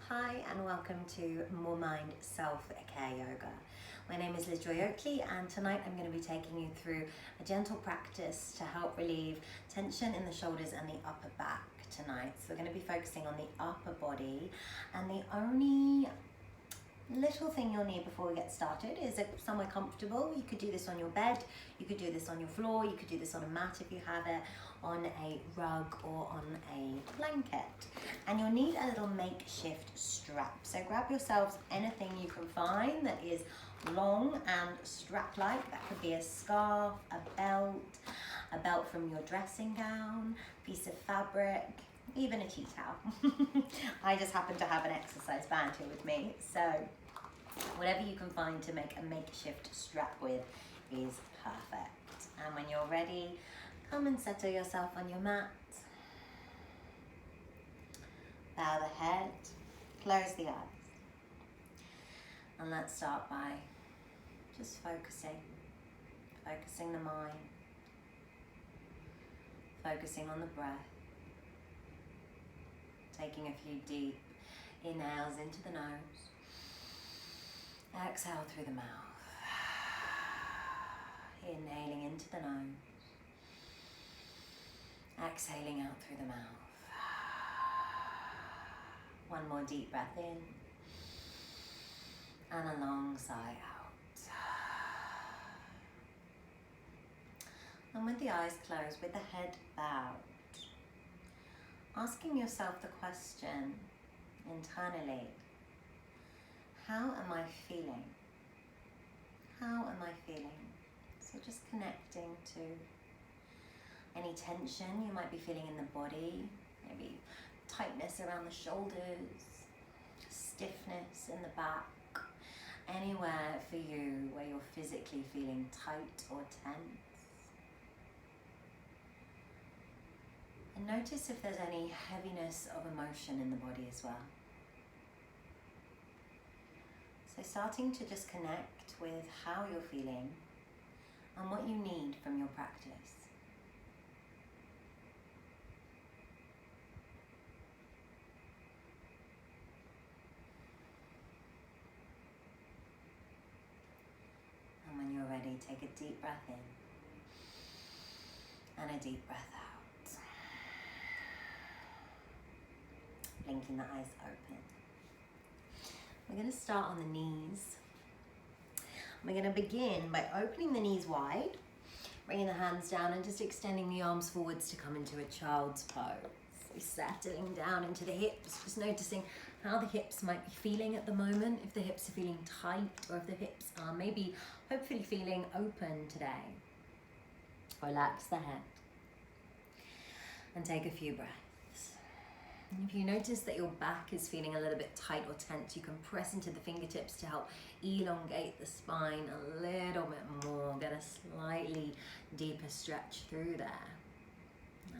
Hi and welcome to MoreMind Self-Care Yoga. My name is Joy Oakley and tonight I'm going to be taking you through a gentle practice to help relieve tension in the shoulders and the upper back tonight. So we're going to be focusing on the upper body, and the only little thing you'll need before we get started is somewhere comfortable. You could do this on your bed, you could do this on your floor, you could do this on a mat if you have it, on a rug or on a blanket. And you'll need a little makeshift strap. So grab yourselves anything you can find that is long and strap-like. That could be a scarf, a belt from your dressing gown, piece of fabric, even a tea towel. I just happen to have an exercise band here with me, so whatever you can find to make a makeshift strap with is perfect. And when you're ready, come and settle yourself on your mat. Bow the head, close the eyes. And let's start by just focusing the mind, focusing on the breath. Taking a few deep inhales into the nose, exhale through the mouth, inhaling into the nose, exhaling out through the mouth. One more deep breath in, and a long sigh out. And with the eyes closed, with the head bowed, asking yourself the question internally, how am I feeling? How am I feeling? So just connecting to any tension you might be feeling in the body, maybe tightness around the shoulders, stiffness in the back, anywhere for you where you're physically feeling tight or tense. And notice if there's any heaviness of emotion in the body as well. So starting to just connect with how you're feeling and what you need from your practice. And when you're ready, take a deep breath in and a deep breath out. Blinking the eyes open. We're going to start on the knees. We're going to begin by opening the knees wide, bringing the hands down and just extending the arms forwards to come into a child's pose. So settling down into the hips, just noticing how the hips might be feeling at the moment, if the hips are feeling tight or if the hips are maybe hopefully feeling open today. Relax the head and take a few breaths. And if you notice that your back is feeling a little bit tight or tense, you can press into the fingertips to help elongate the spine a little bit more. Get a slightly deeper stretch through there.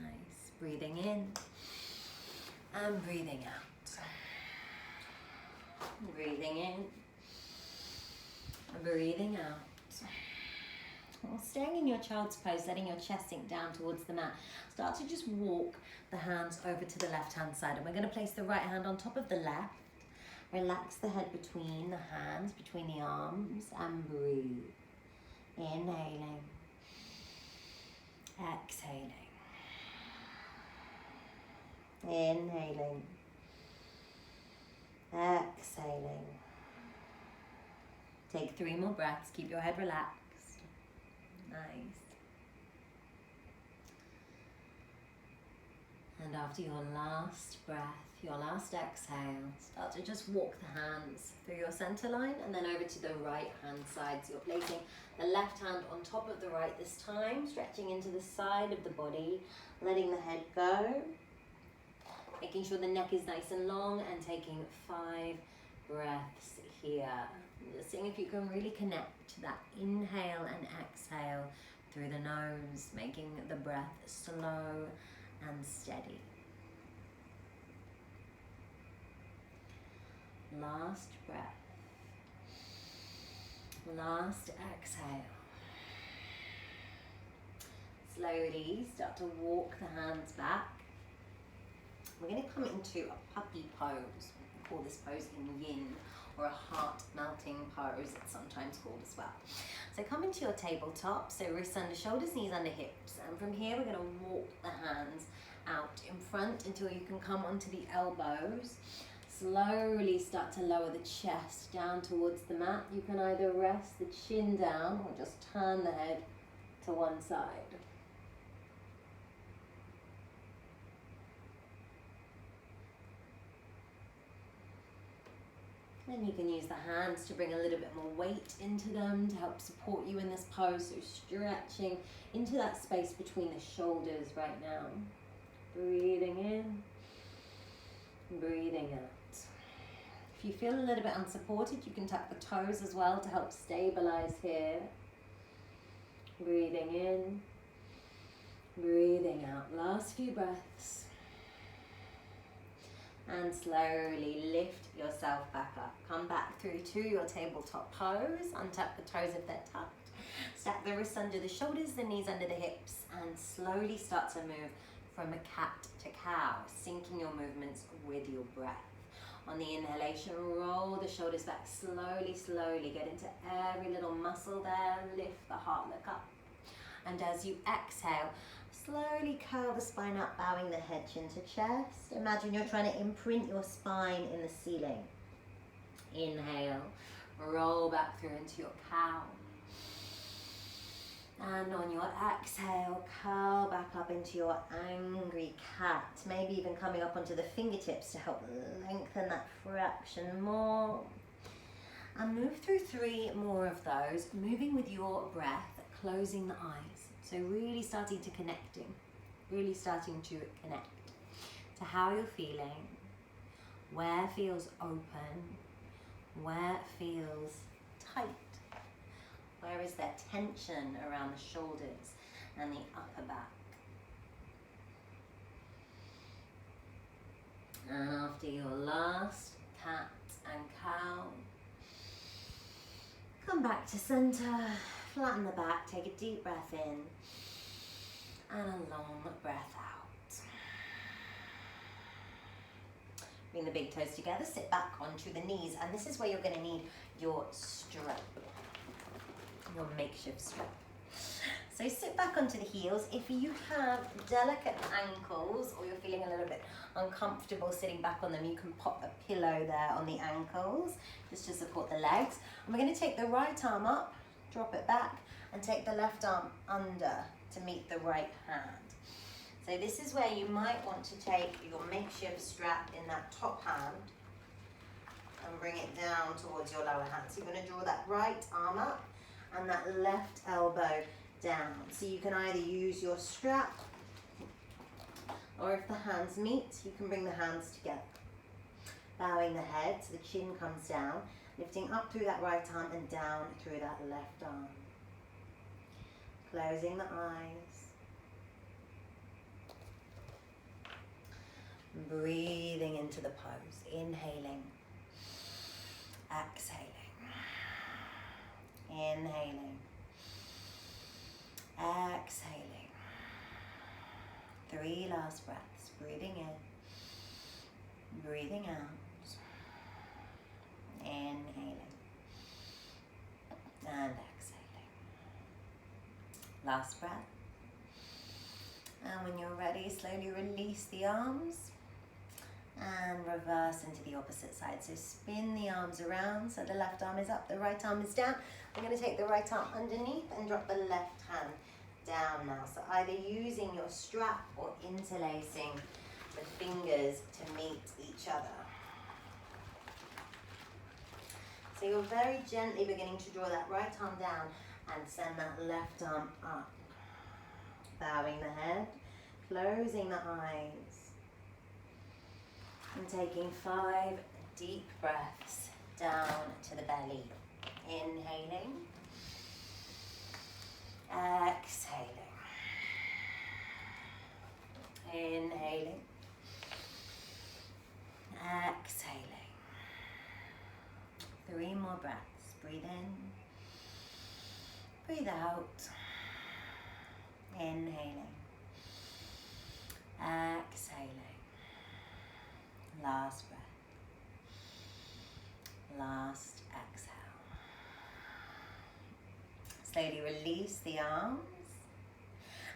Nice. Breathing in and breathing out. Breathing in and breathing out. Well, staying in your child's pose, letting your chest sink down towards the mat. Start to just walk the hands over to the left hand side, and we're going to place the right hand on top of the left. Relax the head between the hands, between the arms, and breathe. Inhaling, exhaling, inhaling, exhaling. Take 3 more breaths. Keep your head relaxed. Nice. And after your last breath, your last exhale, start to just walk the hands through your center line and then over to the right hand side. So you're placing the left hand on top of the right this time, stretching into the side of the body, letting the head go, making sure the neck is nice and long, and taking 5 breaths here. Just seeing if you can really connect that inhale and exhale through the nose, making the breath slow and steady. Last breath. Last exhale. Slowly start to walk the hands back. We're going to come into a puppy pose. call this pose in yin, or a heart melting pose, it's sometimes called as well. So come into your tabletop, so wrists under shoulders, knees under hips, and from here we're going to walk the hands out in front until you can come onto the elbows. Slowly start to lower the chest down towards the mat. You can either rest the chin down or just turn the head to one side. Then you can use the hands to bring a little bit more weight into them to help support you in this pose. So stretching into that space between the shoulders right now. Breathing in, breathing out. If you feel a little bit unsupported, you can tuck the toes as well to help stabilize here. Breathing in, breathing out. Last few breaths. And slowly lift yourself back up. Come back through to your tabletop pose. Untuck the toes if they're tucked. Stack the wrists under the shoulders, the knees under the hips, and slowly start to move from a cat to cow, syncing your movements with your breath. On the inhalation, roll the shoulders back slowly, slowly. Get into every little muscle there. Lift the heart, look up. And as you exhale, slowly curl the spine up, bowing the head chin to chest. Imagine you're trying to imprint your spine in the ceiling. Inhale, roll back through into your cow. And on your exhale, curl back up into your angry cat. Maybe even coming up onto the fingertips to help lengthen that fraction more. And move through 3 more of those, moving with your breath, closing the eyes. So really starting to connect to how you're feeling, where feels open, where feels tight, where is there tension around the shoulders and the upper back. And after your last cat and cow, come back to center, flatten the back, take a deep breath in and a long breath out. Bring the big toes together, sit back onto the knees, and this is where you're going to need your strap, your makeshift strap. So sit back onto the heels. If you have delicate ankles or you're feeling a little bit uncomfortable sitting back on them, you can pop a pillow there on the ankles just to support the legs. And we're going to take the right arm up, drop it back, and take the left arm under to meet the right hand. So this is where you might want to take your makeshift strap in that top hand and bring it down towards your lower hand. So you're going to draw that right arm up and that left elbow down. So you can either use your strap, or if the hands meet, you can bring the hands together. Bowing the head so the chin comes down, lifting up through that right arm and down through that left arm. Closing the eyes. Breathing into the pose. Inhaling. Exhaling. Inhaling. Exhaling. 3 last breaths. Breathing in. Breathing out. Inhaling. And exhaling. Last breath. And when you're ready, slowly release the arms and reverse into the opposite side. So spin the arms around so the left arm is up, the right arm is down. I'm going to take the right arm underneath and drop the left hand down now. So either using your strap or interlacing the fingers to meet each other. So you're very gently beginning to draw that right arm down and send that left arm up. Bowing the head, closing the eyes, and taking 5 deep breaths down to the belly. Inhaling, exhaling, inhaling, exhaling. 3 more breaths. Breathe in, breathe out. Inhaling, exhaling. Last breath. Last exhale. Slowly release the arms.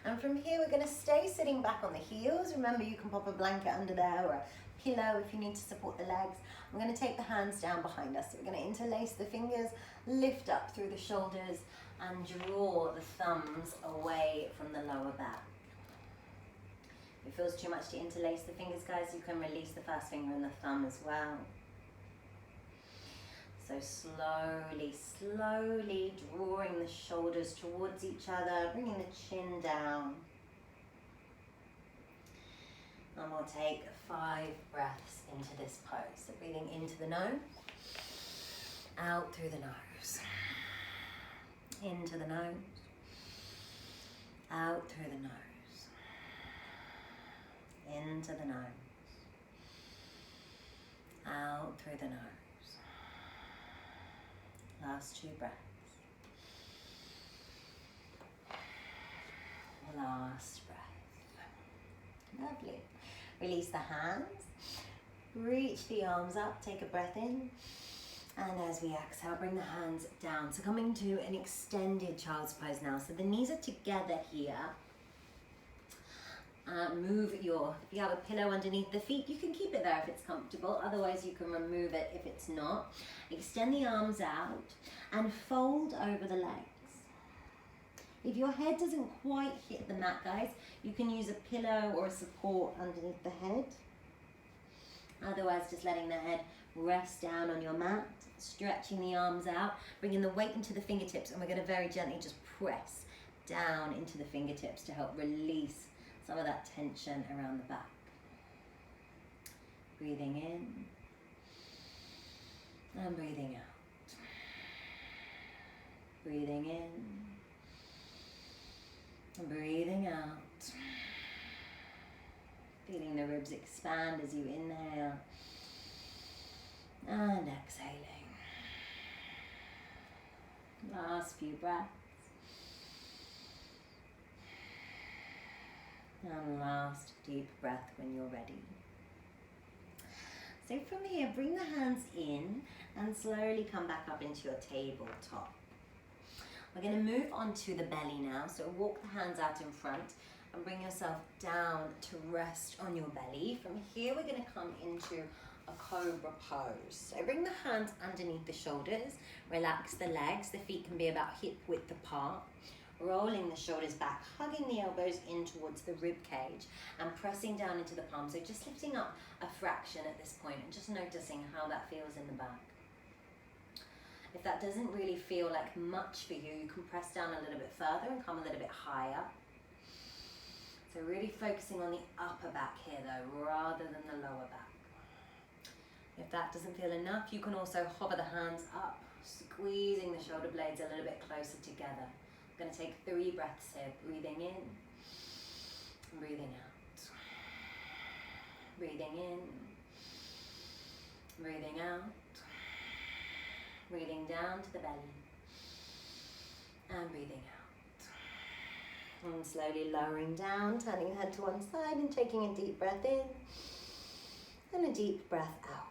And from here, we're going to stay sitting back on the heels. Remember, you can pop a blanket under there or a pillow if you need to support the legs. I'm going to take the hands down behind us. So we're going to interlace the fingers, lift up through the shoulders, and draw the thumbs away from the lower back. If it feels too much to interlace the fingers, guys, you can release the first finger and the thumb as well. So slowly, slowly drawing the shoulders towards each other, bringing the chin down. And we'll take 5 breaths into this pose. So breathing into the nose, out through the nose. Into the nose, out through the nose. Into the nose, out through the nose. Last 2 breaths. Last breath. Lovely. Release the hands. Reach the arms up. Take a breath in. And as we exhale, bring the hands down. So coming to an extended child's pose now. So the knees are together here. If you have a pillow underneath the feet, you can keep it there if it's comfortable. Otherwise, you can remove it if it's not. Extend the arms out and fold over the legs. If your head doesn't quite hit the mat, guys, you can use a pillow or a support underneath the head. Otherwise, just letting the head rest down on your mat, stretching the arms out, bringing the weight into the fingertips, and we're going to very gently just press down into the fingertips to help release some of that tension around the back. Breathing in and breathing out. Breathing in and breathing out. Feeling the ribs expand as you inhale and exhaling. Last few breaths. And last deep breath when you're ready. So from here, bring the hands in and slowly come back up into your tabletop. We're going to move on to the belly now. So walk the hands out in front and bring yourself down to rest on your belly. From here, we're going to come into a cobra pose. So bring the hands underneath the shoulders, relax the legs. The feet can be about hip width apart. Rolling the shoulders back, hugging the elbows in towards the rib cage and pressing down into the palms. So just lifting up a fraction at this point and just noticing how that feels in the back. If that doesn't really feel like much for you, you can press down a little bit further and come a little bit higher. So really focusing on the upper back here though, rather than the lower back. If that doesn't feel enough, you can also hover the hands up, squeezing the shoulder blades a little bit closer together. I'm going to take 3 breaths here, breathing in, breathing out, breathing in, breathing out, breathing down to the belly, and breathing out. And slowly lowering down, turning the head to one side and taking a deep breath in, and a deep breath out.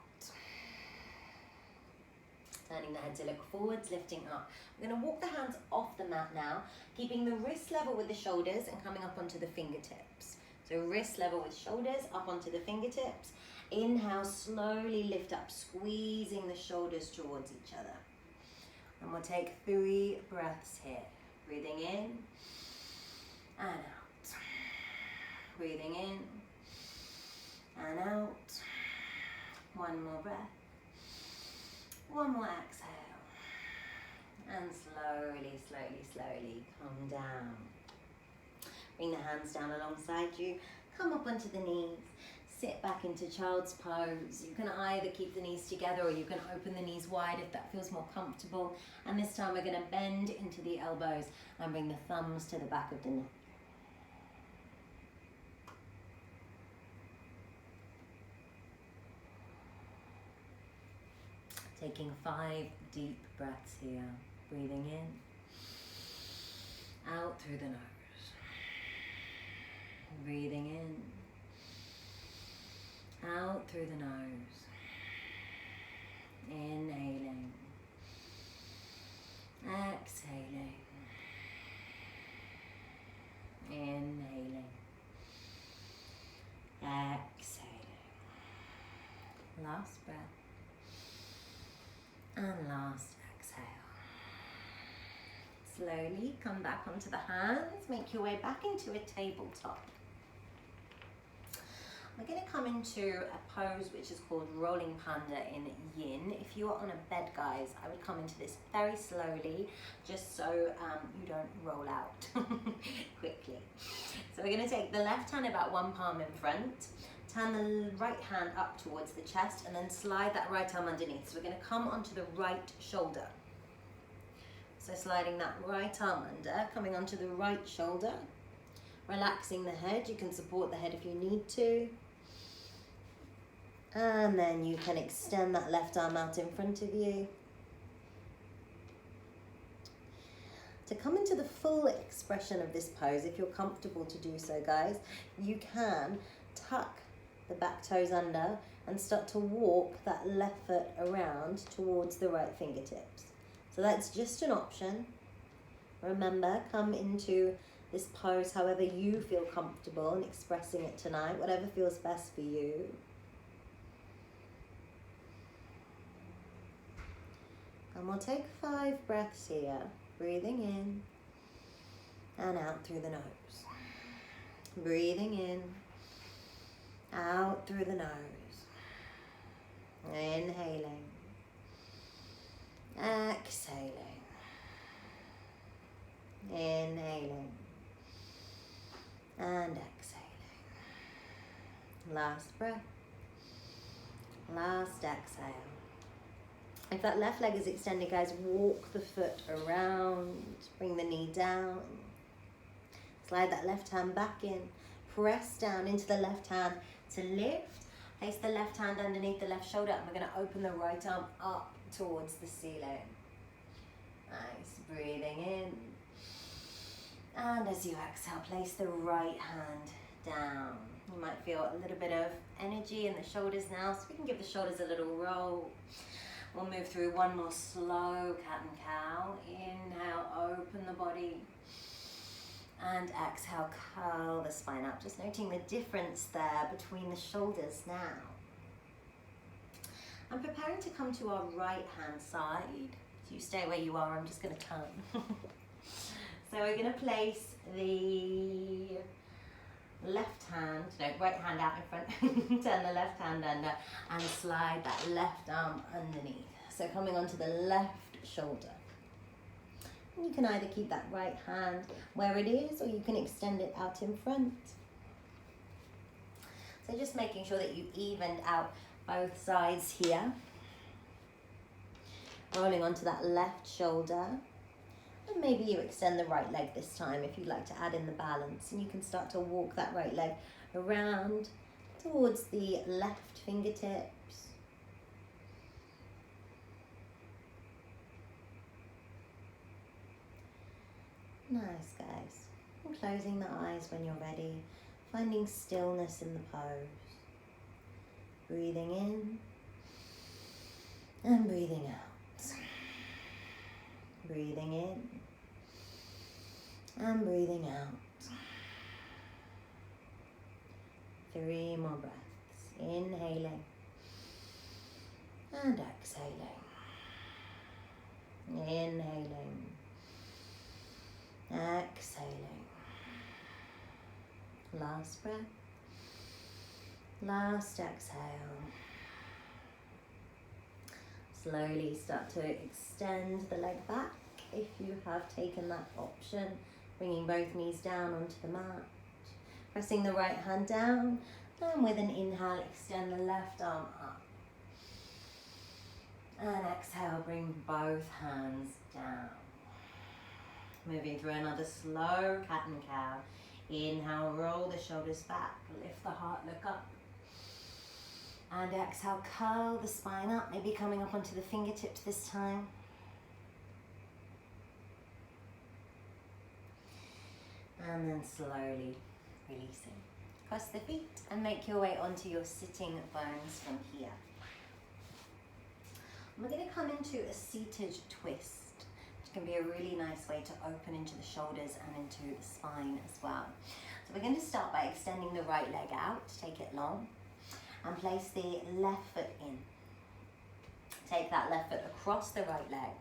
Turning the head to look forwards, lifting up. We're going to walk the hands off the mat now, keeping the wrist level with the shoulders and coming up onto the fingertips. So wrist level with shoulders, up onto the fingertips. Inhale, slowly lift up, squeezing the shoulders towards each other. And we'll take 3 breaths here. Breathing in and out. Breathing in and out. One more breath. One more exhale. And slowly, slowly, slowly come down. Bring the hands down alongside you. Come up onto the knees. Sit back into child's pose. You can either keep the knees together or you can open the knees wide if that feels more comfortable. And this time we're going to bend into the elbows and bring the thumbs to the back of the neck. Taking 5 deep breaths here. Breathing in, out through the nose. Breathing in, out through the nose. Inhaling. Last breath. And last exhale. Slowly come back onto the hands. Make your way back into a tabletop. We're going to come into a pose which is called Rolling Panda in Yin. If you are on a bed, guys, I would come into this very slowly, just so you don't roll out quickly. So we're going to take the left hand about one palm in front, turn the right hand up towards the chest, and then slide that right arm underneath. So we're going to come onto the right shoulder. So sliding that right arm under, coming onto the right shoulder, relaxing the head. You can support the head if you need to. And then you can extend that left arm out in front of you. To come into the full expression of this pose, if you're comfortable to do so, guys, you can tuck the back toes under and start to walk that left foot around towards the right fingertips. So that's just an option. Remember, come into this pose however you feel comfortable in expressing it tonight, whatever feels best for you. And we'll take 5 breaths here, breathing in and out through the nose. Breathing in, out through the nose. Inhaling, exhaling, inhaling and exhaling. Last breath, last exhale. If that left leg is extended, guys, walk the foot around, bring the knee down, slide that left hand back in, press down into the left hand to lift, place the left hand underneath the left shoulder, and we're going to open the right arm up towards the ceiling. Nice, breathing in, and as you exhale, place the right hand down. You might feel a little bit of energy in the shoulders now, so we can give the shoulders a little roll. We'll move through one more slow cat and cow. Inhale, open the body. And exhale, curl the spine up. Just noting the difference there between the shoulders now. I'm preparing to come to our right hand side. So you stay where you are, I'm just going to turn. So we're going to place the right hand out in front, turn the left hand under and slide that left arm underneath. So coming onto the left shoulder. And you can either keep that right hand where it is or you can extend it out in front. So just making sure that you evened out both sides here. Rolling onto that left shoulder. And maybe you extend the right leg this time if you'd like to add in the balance. And you can start to walk that right leg around towards the left fingertips. Nice, guys. And closing the eyes when you're ready. Finding stillness in the pose. Breathing in and breathing out. Breathing in and breathing out. 3 more breaths. Inhaling and exhaling. Inhaling, exhaling. Last breath. Last exhale. Slowly start to extend the leg back if you have taken that option. Bringing both knees down onto the mat. Pressing the right hand down, and with an inhale, extend the left arm up. And exhale, bring both hands down. Moving through another slow cat and cow. Inhale, roll the shoulders back, lift the heart, look up. And exhale, curl the spine up, maybe coming up onto the fingertips this time. And then slowly releasing. Cross the feet and make your way onto your sitting bones from here. We're going to come into a seated twist, which can be a really nice way to open into the shoulders and into the spine as well. So we're going to start by extending the right leg out, take it long, and place the left foot in. Take that left foot across the right leg.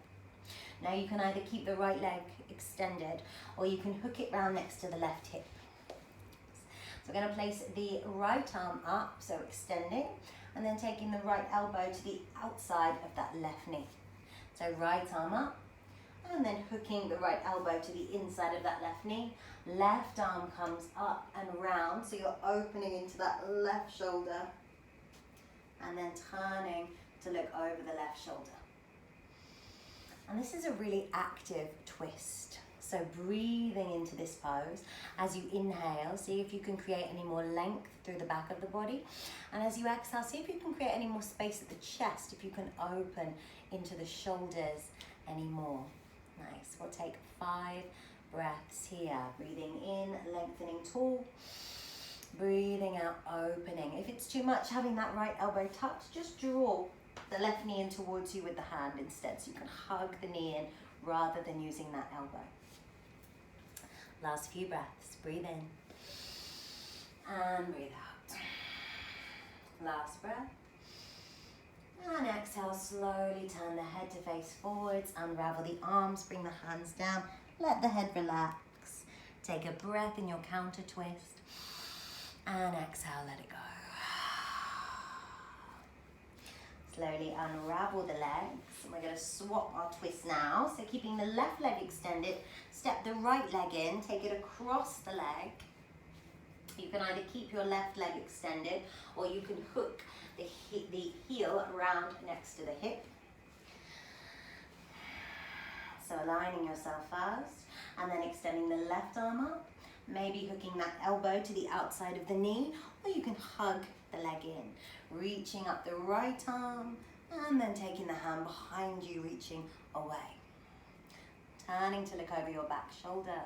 Now you can either keep the right leg extended or you can hook it round next to the left hip. So we're going to place the right arm up, so extending, and then taking the right elbow to the outside of that left knee. So right arm up, and then hooking the right elbow to the inside of that left knee. Left arm comes up and round, so you're opening into that left shoulder, and then turning to look over the left shoulder. And this is a really active twist. So breathing into this pose, as you inhale, see if you can create any more length through the back of the body. And as you exhale, see if you can create any more space at the chest, if you can open into the shoulders any more. Nice. We'll take 5 breaths here. Breathing in, lengthening tall. Breathing out, opening. If it's too much, having that right elbow tucked, just draw the left knee in towards you with the hand instead, so you can hug the knee in rather than using that elbow. Last few breaths. Breathe in and breathe out. Last breath. And exhale, slowly turn the head to face forwards, unravel the arms, bring the hands down, let the head relax. Take a breath in your counter twist, and exhale, let it go. Slowly unravel the legs, and we're going to swap our twist now. So keeping the left leg extended, step the right leg in, take it across the leg. You can either keep your left leg extended, or you can hook the heel around next to the hip. So aligning yourself first, and then extending the left arm up, maybe hooking that elbow to the outside of the knee, or you can hug the leg in, reaching up the right arm, and then taking the hand behind you, reaching away. Turning to look over your back shoulder.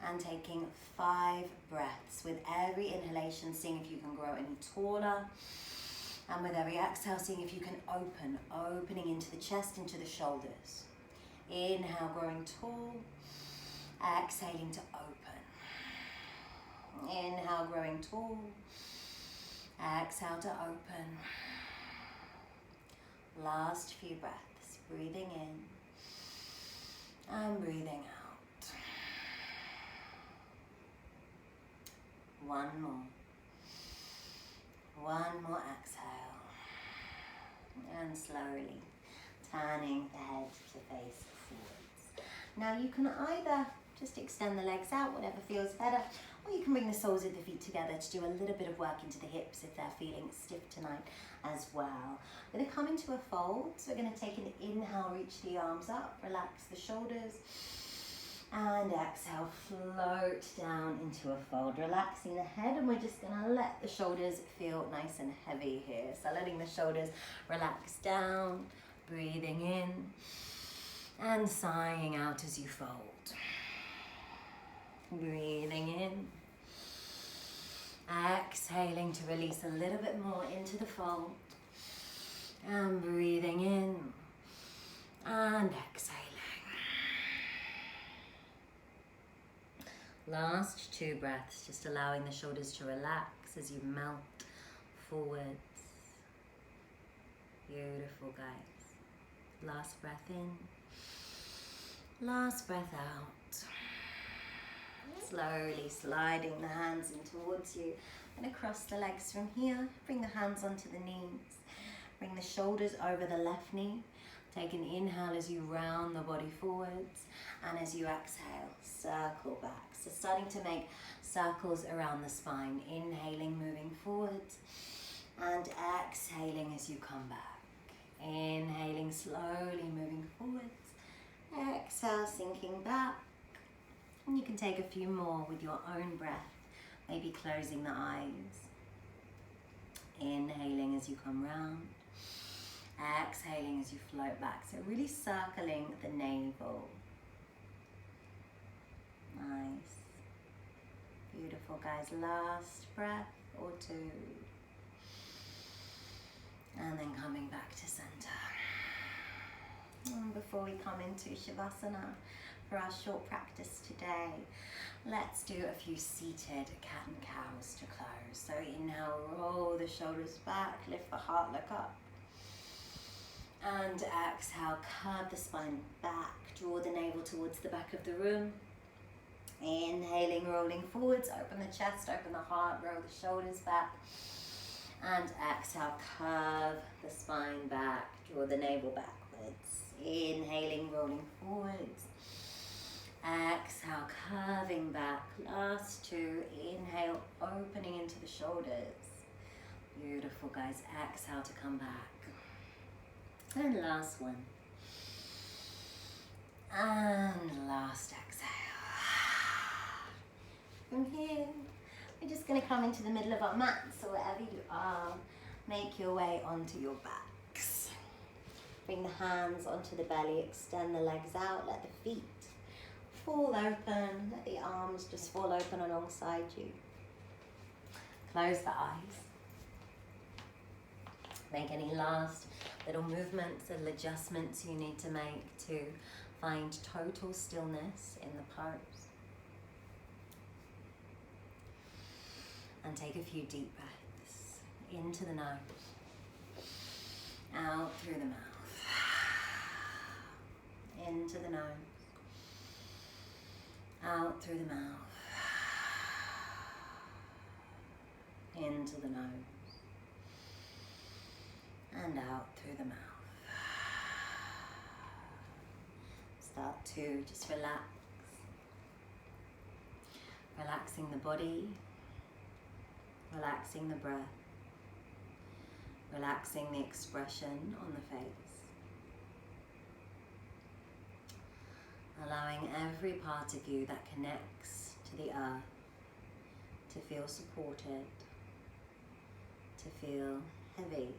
And taking 5 breaths. With every inhalation, seeing if you can grow any taller. And with every exhale, seeing if you can opening into the chest, into the shoulders. Inhale, growing tall. Exhaling to open. Inhale, growing tall. Exhale to open. Last few breaths. Breathing in and breathing out. One more exhale, and slowly turning the head to face forwards. Now you can either just extend the legs out, whatever feels better, or you can bring the soles of the feet together to do a little bit of work into the hips if they're feeling stiff tonight as well. We're going to come into a fold, so we're going to take an inhale, reach the arms up, relax the shoulders. And exhale, float down into a fold, relaxing the head, and we're just going to let the shoulders feel nice and heavy here. So letting the shoulders relax down, breathing in, and sighing out as you fold. Breathing in, exhaling to release a little bit more into the fold, and breathing in, and exhaling. Last 2 breaths, just allowing the shoulders to relax as you melt forwards. Beautiful, guys. Last breath in, last breath out. Slowly sliding the hands in towards you and across the legs from here. Bring the hands onto the knees. Bring the shoulders over the left knee. Take an inhale as you round the body forwards, and as you exhale, circle back. So starting to make circles around the spine. Inhaling, moving forwards, and exhaling as you come back. Inhaling, slowly moving forwards. Exhale, sinking back. And you can take a few more with your own breath, maybe closing the eyes. Inhaling as you come round. Exhaling as you float back. So really circling the navel. Nice. Beautiful, guys. Last breath or 2. And then coming back to center. And before we come into Shavasana for our short practice today, let's do a few seated cat and cows to close. So inhale, roll the shoulders back, lift the heart, look up. And exhale, curve the spine back, draw the navel towards the back of the room. Inhaling, rolling forwards, open the chest, open the heart, roll the shoulders back. And exhale, curve the spine back, draw the navel backwards. Inhaling, rolling forwards. Exhale, curving back. Last two. Inhale, opening into the shoulders. Beautiful, guys. Exhale to come back. And last one. And last exhale. From here, we're just going to come into the middle of our mat. So wherever you are, make your way onto your backs. Bring the hands onto the belly, extend the legs out, let the feet fall open, let the arms just fall open alongside you. Close the eyes. Make any last little movements, little adjustments you need to make to find total stillness in the pose. And take a few deep breaths into the nose, out through the mouth, into the nose, out through the mouth, into the nose, and out through the mouth. Start to just relax, relaxing the body, relaxing the breath, relaxing the expression on the face, allowing every part of you that connects to the earth to feel supported, to feel heavy,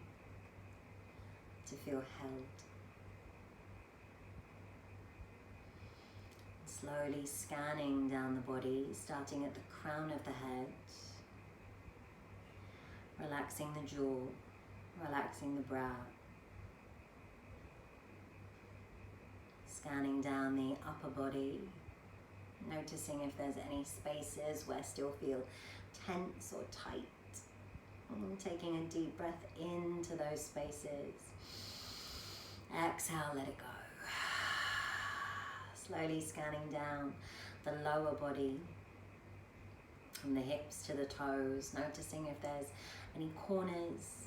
to feel held. Slowly scanning down the body, starting at the crown of the head, relaxing the jaw, relaxing the brow, scanning down the upper body, noticing if there's any spaces where still feel tense or tight. Taking a deep breath into those spaces. Exhale, let it go. Slowly scanning down the lower body, from the hips to the toes, noticing if there's any corners,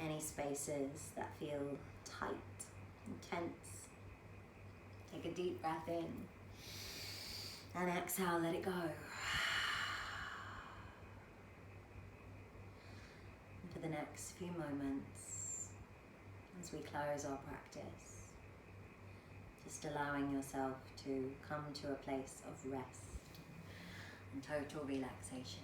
any spaces that feel tight and tense. Take a deep breath in and exhale, let it go. And for the next few moments, as we close our practice, just allowing yourself to come to a place of rest and total relaxation.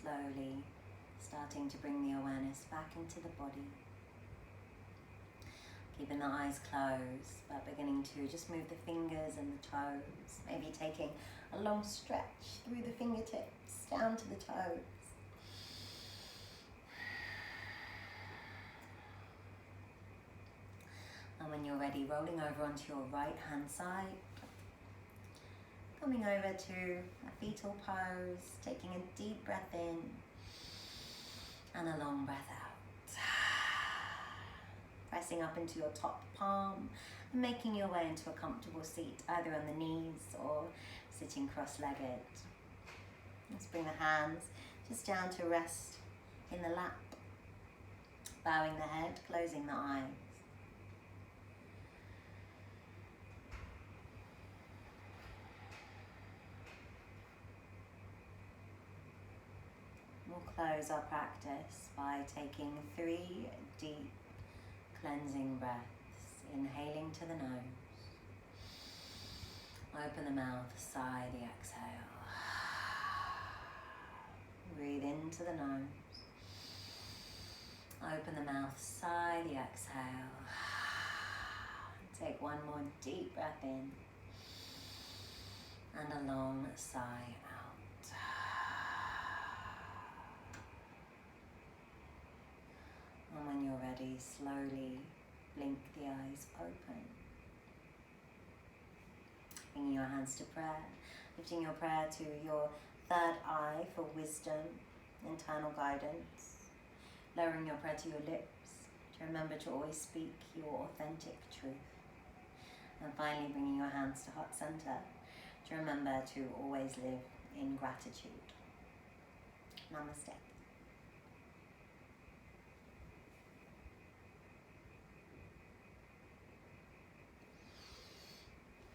Slowly starting to bring the awareness back into the body. Keeping the eyes closed, but beginning to just move the fingers and the toes. Maybe taking a long stretch through the fingertips down to the toes. And when you're ready, rolling over onto your right hand side. Coming over to a fetal pose, taking a deep breath in and a long breath out. Pressing up into your top palm and making your way into a comfortable seat, either on the knees or sitting cross-legged. Let's bring the hands just down to rest in the lap, bowing the head, closing the eyes. We'll close our practice by taking 3 deep cleansing breaths, inhaling to the nose Open the mouth, sigh the exhale. Breathe into the nose. Open the mouth, sigh the exhale. Take one more deep breath in. And a long sigh out. And when you're ready, slowly blink the eyes open. Bringing your hands to prayer, lifting your prayer to your third eye for wisdom, internal guidance. Lowering your prayer to your lips to remember to always speak your authentic truth. And finally bringing your hands to heart center to remember to always live in gratitude. Namaste.